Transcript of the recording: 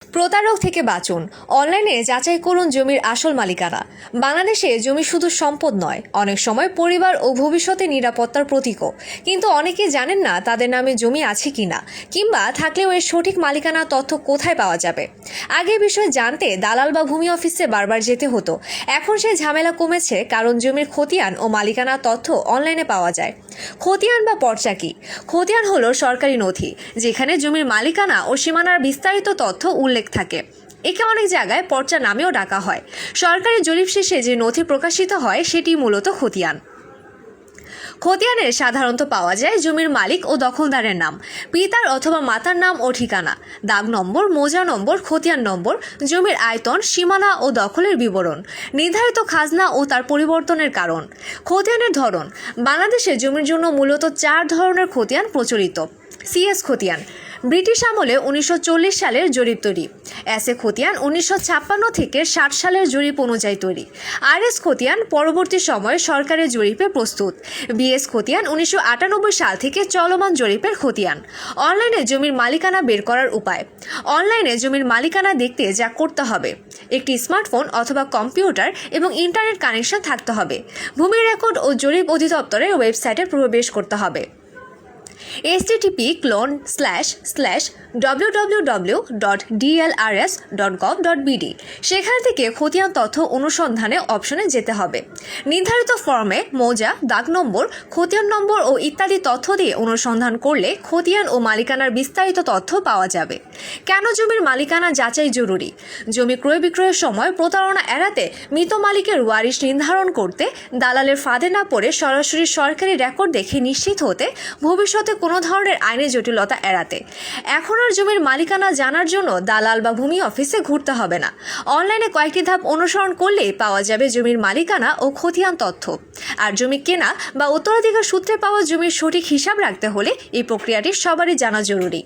প্রতারক থেকে বাঁচুন। অনলাইনে যাচাই করুন জমির আসল মালিকানা। বাংলাদেশে জমি শুধু সম্পদ নয়, অনেক সময় পরিবার ও ভবিষ্যতে নিরাপত্তার প্রতীকও। কিন্তু অনেকেই জানেন না তাদের নামে জমি আছে কিনা, কিংবা থাকলেও এর সঠিক মালিকানা তথ্য কোথায় পাওয়া যাবে। আগে বিষয় জানতে দালাল বা ভূমি অফিসে বারবার যেতে হতো। এখন সেই ঝামেলা কমেছে, কারণ জমির খতিয়ান ও মালিকানা তথ্য অনলাইনে পাওয়া যায়। খতিয়ান বা পর্চা কি? খতিয়ান হলো সরকারি নথি, যেখানে জমির মালিকানা ও সীমানার বিস্তারিত তথ্য উল্লেখ থাকে। একে অনেক জায়গায় পর্চা নামেও ডাকা হয়। সরকারি জরিপ শেষে যে নথি প্রকাশিত হয় সেটি মূলত খতিয়ান। খতিয়ানে সাধারণত পাওয়া যায় জমির মালিক ও দখলদারের নাম, পিতার অথবা মাতার নাম ও ঠিকানা, দাগ নম্বর, মৌজা নম্বর, খতিয়ান নম্বর, জমির আয়তন, সীমানা ও দখলের বিবরণ, নির্ধারিত খাজনা ও তার পরিবর্তনের কারণ। খতিয়ানের ধরন: বাংলাদেশে জমির জন্য মূলত 4 ধরনের খতিয়ান প্রচলিত। সিএস খতিয়ান ব্রিটিশ আমলে 1940 সালের জরিপ তৈরি। এসএ খতিয়ান 1956 থেকে 60 সালের জরিপ অনুযায়ী তৈরি। আরএস খতিয়ান পরবর্তী সময়ে সরকারের জরিপে প্রস্তুত। বিএস খতিয়ান 1998 সাল থেকে চলমান জরিপের খতিয়ান। অনলাইনে জমির মালিকানা বের করার উপায়: অনলাইনে জমির মালিকানা দেখতে যা করতে হবে: একটি স্মার্টফোন অথবা কম্পিউটার এবং ইন্টারনেট কানেকশন থাকতে হবে। ভূমি রেকর্ড ও জরিপ অধিদপ্তরের ওয়েবসাইটে প্রবেশ করতে হবে। http://www.dlrs.gov.bd সেখান থেকে খতিয়ান তথ্য অনুসন্ধানে অপশনে যেতে হবে। নির্ধারিত ফর্মে মৌজা, দাগ নম্বর, খতিয়ান নম্বর ও ইত্যাদি তথ্য দিয়ে অনুসন্ধান করলে খতিয়ান ও মালিকানার বিস্তারিত তথ্য পাওয়া যাবে। কেন জমির মালিকানা যাচাই জরুরি? জমি ক্রয় বিক্রয়ের সময় প্রতারণা এড়াতে, মৃত মালিকের ওয়ারিশ নির্ধারণ করতে, দালালের ফাঁদে না পড়ে সরাসরি সরকারি রেকর্ড দেখে নিশ্চিত হতে, ভবিষ্যতে কোনো ধরনের আইনের জটিলতা এড়াতে। এখন আর জমির মালিকানা জানার জন্য দালাল বা ভূমি অফিসে ঘুরতে হবে না। অনলাইনে কয়েকটি ধাপ অনুসরণ করলেই পাওয়া যাবে জমির মালিকানা ও খতিয়ান তথ্য। আর জমি কেনা বা উত্তরাধিকার সূত্রে পাওয়া জমির সঠিক হিসাব রাখতে হলে এই প্রক্রিয়াটি সবারই জানা জরুরি।